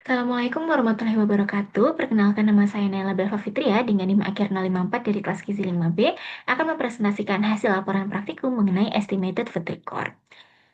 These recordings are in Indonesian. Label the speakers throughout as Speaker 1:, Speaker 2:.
Speaker 1: Assalamualaikum warahmatullahi wabarakatuh. Perkenalkan nama saya Naila Belva Fitria dengan NIM akhir 054 dari kelas Gizi 5B akan mempresentasikan hasil laporan praktikum mengenai Estimated Food Record.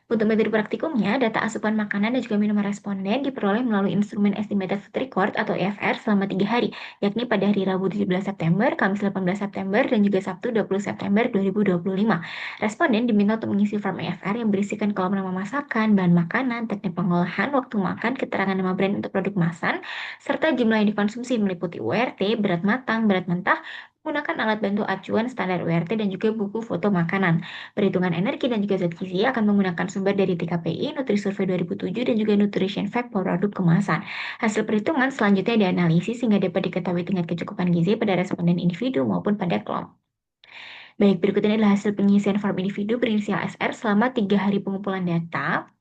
Speaker 1: Untuk metode praktikumnya, data asupan makanan dan juga minuman responden diperoleh melalui instrumen Estimated Food Record atau EFR selama 3 hari, yakni pada hari Rabu 17 September, Kamis 18 September, dan juga Sabtu 20 September 2025. Responden diminta untuk mengisi form EFR yang berisikan kolom nama masakan, bahan makanan, teknik pengolahan, waktu makan, keterangan nama brand untuk produk masan, serta jumlah yang dikonsumsi meliputi URT, berat matang, berat mentah, menggunakan alat bantu acuan standar URT dan juga buku foto makanan. Perhitungan energi dan juga zat gizi akan menggunakan sumber dari TKPI, Nutrisurvey 2007, dan juga Nutrition Fact produk kemasan. Hasil perhitungan selanjutnya dianalisis sehingga dapat diketahui tingkat kecukupan gizi pada responden individu maupun pada kelompok. Baik, berikut ini adalah hasil pengisian form individu berinisial SR selama 3 hari pengumpulan data.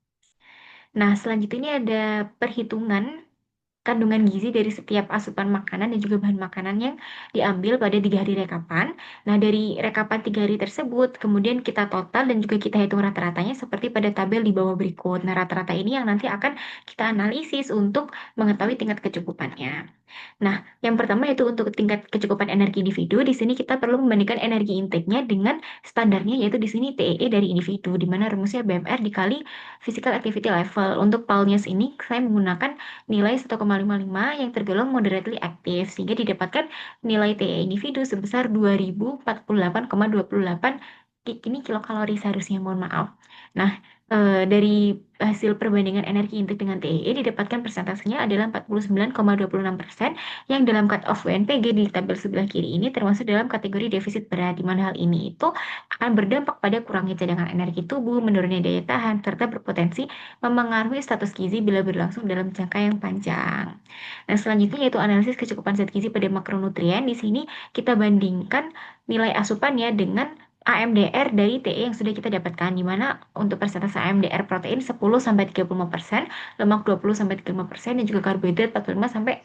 Speaker 1: Nah, selanjutnya ini ada perhitungan kandungan gizi dari setiap asupan makanan dan juga bahan makanan yang diambil pada 3 hari rekapan. Nah, dari rekapan 3 hari tersebut, kemudian kita total dan juga kita hitung rata-ratanya seperti pada tabel di bawah berikut. Nah, rata-rata ini yang nanti akan kita analisis untuk mengetahui tingkat kecukupannya. Nah, yang pertama yaitu untuk tingkat kecukupan energi individu. Di sini kita perlu membandingkan energi intake-nya dengan standarnya, yaitu di sini TEE dari individu, di mana rumusnya BMR dikali physical activity level. Untuk PALNIAS ini saya menggunakan nilai 1,55 yang tergolong moderately active, sehingga didapatkan nilai TEE individu sebesar 2048,28 ini kilokalori seharusnya, mohon maaf. Nah, dari hasil perbandingan energi intake dengan TEE didapatkan persentasenya adalah 49,26% yang dalam cut off UNPG di tabel sebelah kiri ini termasuk dalam kategori defisit berat, di mana hal ini itu akan berdampak pada kurangnya cadangan energi tubuh, menurunnya daya tahan, serta berpotensi memengaruhi status gizi bila berlangsung dalam jangka yang panjang. Nah, selanjutnya yaitu analisis kecukupan zat gizi pada makronutrien. Di sini kita bandingkan nilai asupannya dengan AMDR dari TE yang sudah kita dapatkan, di mana untuk persentase AMDR protein 10-35%, lemak 20-35%, dan juga karbohidrat 45-65%.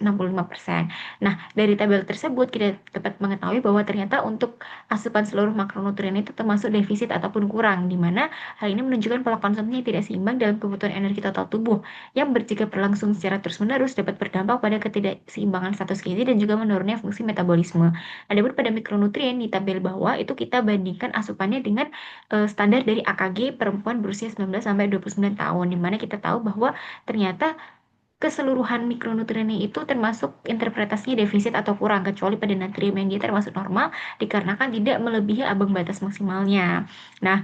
Speaker 1: Nah, dari tabel tersebut kita dapat mengetahui bahwa ternyata untuk asupan seluruh makronutrien itu termasuk defisit ataupun kurang, di mana hal ini menunjukkan pola konsumsi yang tidak seimbang dalam kebutuhan energi total tubuh, yang jika berlangsung secara terus-menerus dapat berdampak pada ketidakseimbangan status gizi dan juga menurunnya fungsi metabolisme. Adapun pada mikronutrien di tabel bawah itu kita bandingkan asupannya dengan standar dari AKG perempuan berusia 19 sampai 29 tahun, di mana kita tahu bahwa ternyata keseluruhan mikronutriennya itu termasuk interpretasinya defisit atau kurang, kecuali pada natrium yang dia termasuk normal dikarenakan tidak melebihi ambang batas maksimalnya. Nah,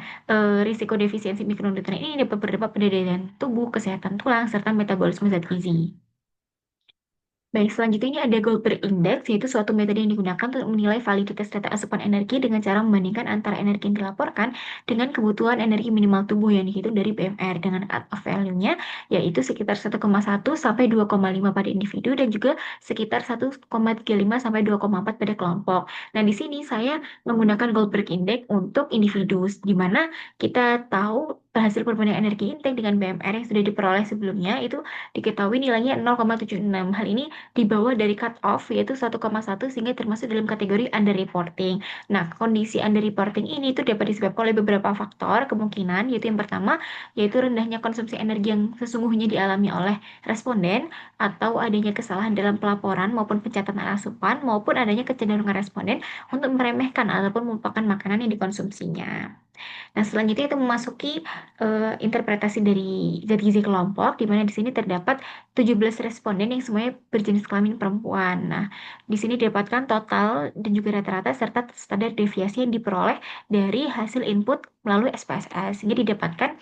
Speaker 1: risiko defisiensi mikronutrien ini dapat berdampak pada daya tubuh, kesehatan tulang, serta metabolisme zat gizi. Baik, selanjutnya ini ada Goldberg Index, yaitu suatu metode yang digunakan untuk menilai validitas data asupan energi dengan cara membandingkan antara energi yang dilaporkan dengan kebutuhan energi minimal tubuh yang dihitung dari BMR dengan cut-off value-nya, yaitu sekitar 1,1 sampai 2,5 pada individu dan juga sekitar 1,35 sampai 2,4 pada kelompok. Nah, di sini saya menggunakan Goldberg Index untuk individu, di mana kita tahu hasil perbandingan energi intake dengan BMR yang sudah diperoleh sebelumnya itu diketahui nilainya 0,76. Hal ini di bawah dari cut off yaitu 1,1 sehingga termasuk dalam kategori underreporting. Nah, kondisi underreporting ini itu dapat disebabkan oleh beberapa faktor kemungkinan, yaitu yang pertama yaitu rendahnya konsumsi energi yang sesungguhnya dialami oleh responden, atau adanya kesalahan dalam pelaporan maupun pencatatan asupan, maupun adanya kecenderungan responden untuk meremehkan ataupun melupakan makanan yang dikonsumsinya. Nah, selanjutnya itu memasuki interpretasi dari zat gizi kelompok, di mana di sini terdapat 17 responden yang semuanya berjenis kelamin perempuan. Nah, di sini didapatkan total dan juga rata-rata serta standar deviasi yang diperoleh dari hasil input melalui SPSS, sehingga didapatkan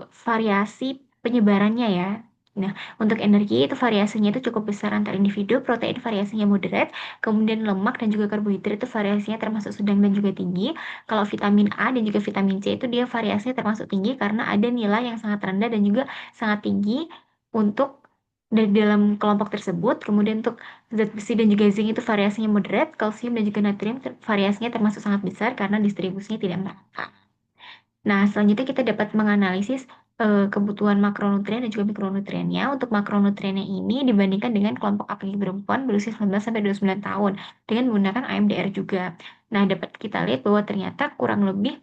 Speaker 1: variasi penyebarannya ya. Nah, untuk energi itu variasinya itu cukup besar antar individu, protein variasinya moderat, kemudian lemak dan juga karbohidrat itu variasinya termasuk sedang dan juga tinggi. Kalau vitamin A dan juga vitamin C itu dia variasinya termasuk tinggi karena ada nilai yang sangat rendah dan juga sangat tinggi untuk dari dalam kelompok tersebut. Kemudian untuk zat besi dan juga zinc itu variasinya moderat, kalsium dan juga natrium variasinya termasuk sangat besar karena distribusinya tidak merata. Nah, selanjutnya kita dapat menganalisis kebutuhan makronutrien dan juga mikronutriennya. Untuk makronutriennya ini dibandingkan dengan kelompok AKG perempuan berusia 19 sampai 29 tahun dengan menggunakan AMDR juga. Nah, dapat kita lihat bahwa ternyata kurang lebih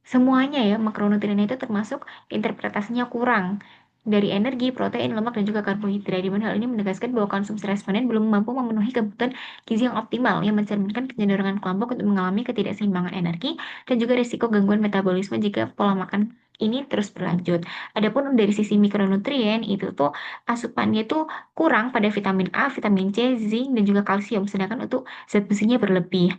Speaker 1: semuanya ya makronutriennya itu termasuk interpretasinya kurang. dari energi, protein, lemak, dan juga karbohidrat. Di mana hal ini menegaskan bahwa konsumsi responden belum mampu memenuhi kebutuhan gizi yang optimal, yang mencerminkan kecenderungan kelompok untuk mengalami ketidakseimbangan energi dan juga risiko gangguan metabolisme jika pola makan ini terus berlanjut. Adapun dari sisi mikronutrien itu tuh asupannya tuh kurang pada vitamin A, vitamin C, zinc, dan juga kalsium, sedangkan untuk zat besinya berlebih.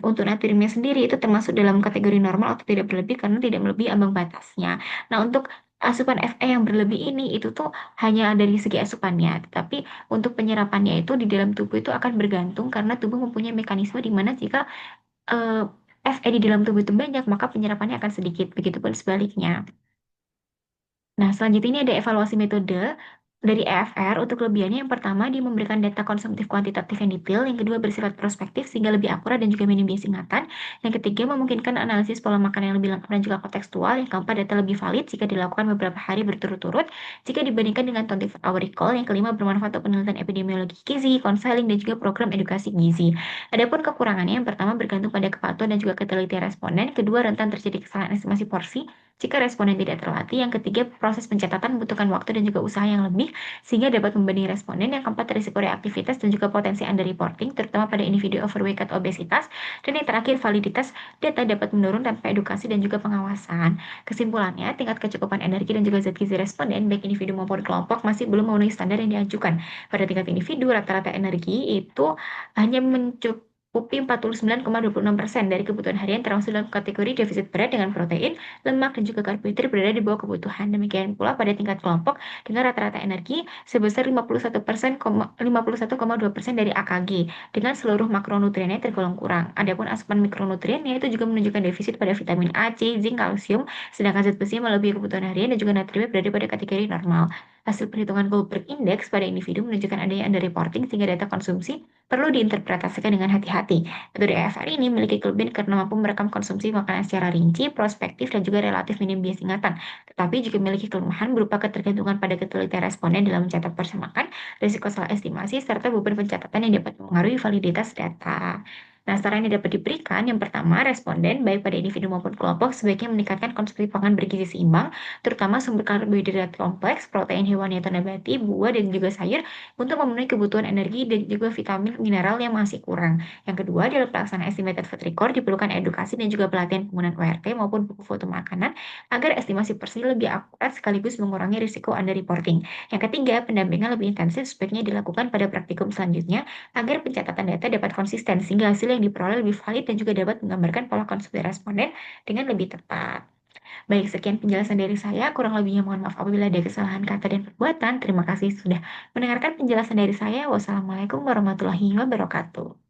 Speaker 1: Untuk natriumnya sendiri itu termasuk dalam kategori normal atau tidak berlebih karena tidak melebihi ambang batasnya. Nah, untuk asupan Fe yang berlebih ini itu tuh hanya dari segi asupannya, tetapi untuk penyerapannya itu di dalam tubuh itu akan bergantung karena tubuh mempunyai mekanisme di mana jika eh, Fe di dalam tubuh itu banyak, maka penyerapannya akan sedikit, begitupun sebaliknya. Nah, selanjutnya ini ada evaluasi metode dari EFR. Untuk kelebihannya yang pertama, dia memberikan data konsumtif kuantitatif yang detail. Yang kedua, bersifat prospektif sehingga lebih akurat dan juga minim bias ingatan. Yang ketiga, memungkinkan analisis pola makan yang lebih lengkap dan juga kontekstual. Yang keempat, data lebih valid jika dilakukan beberapa hari berturut-turut jika dibandingkan dengan 24-hour recall. Yang kelima, bermanfaat untuk penelitian epidemiologi gizi, konseling, dan juga program edukasi gizi. Adapun kekurangannya, yang pertama bergantung pada kepatuhan dan juga ketelitian responden. Kedua, rentan terjadi kesalahan estimasi porsi jika responden tidak terlatih. Yang ketiga, proses pencatatan membutuhkan waktu dan juga usaha yang lebih sehingga dapat membanding responden. Yang keempat, risiko reaktivitas dan juga potensi underreporting, terutama pada individu overweight atau obesitas. Dan yang terakhir, validitas data dapat menurun tanpa edukasi dan juga pengawasan. Kesimpulannya, tingkat kecukupan energi dan juga zat gizi responden, baik individu maupun kelompok, masih belum memenuhi standar yang diajukan. Pada tingkat individu, rata-rata energi itu hanya mencukupi 49,26% dari kebutuhan harian termasuk dalam kategori defisit berat dengan protein, lemak, dan juga karbohidrat berada di bawah kebutuhan. Demikian pula pada tingkat kelompok dengan rata-rata energi sebesar 51,2% dari AKG dengan seluruh makronutriennya tergolong kurang. Adapun asupan mikronutriennya itu juga menunjukkan defisit pada vitamin A, C, zinc, kalsium, sedangkan zat besi melebihi kebutuhan harian dan juga natriumnya berada pada kategori normal. Hasil perhitungan Goldberg Index pada individu menunjukkan adanya underreporting sehingga data konsumsi perlu diinterpretasikan dengan hati-hati. Metode EFR ini memiliki kelebihan karena mampu merekam konsumsi makanan secara rinci, prospektif, dan juga relatif minim bias ingatan. Tetapi juga memiliki kelemahan berupa ketergantungan pada ketelitian responden dalam mencatat porsi makan, risiko salah estimasi, serta beban pencatatan yang dapat mempengaruhi validitas data. Nah, saran yang dapat diberikan, yang pertama, responden, baik pada individu maupun kelompok, sebaiknya meningkatkan konsumsi pangan bergizi seimbang, terutama sumber karbohidrat kompleks, protein hewani atau nabati, buah, dan juga sayur, untuk memenuhi kebutuhan energi dan juga vitamin mineral yang masih kurang. Yang kedua, dalam pelaksanaan estimated food record diperlukan edukasi dan juga pelatihan penggunaan ORT maupun buku foto makanan agar estimasi porsi lebih akurat sekaligus mengurangi risiko underreporting. Yang ketiga, pendampingan lebih intensif sebaiknya dilakukan pada praktikum selanjutnya agar pencatatan data dapat konsisten sehingga hasil yang diperoleh lebih valid dan juga dapat menggambarkan pola konsumsi responden dengan lebih tepat. Baik, sekian penjelasan dari saya. Kurang lebihnya mohon maaf apabila ada kesalahan kata dan perbuatan. Terima kasih sudah mendengarkan penjelasan dari saya. Wassalamualaikum warahmatullahi wabarakatuh.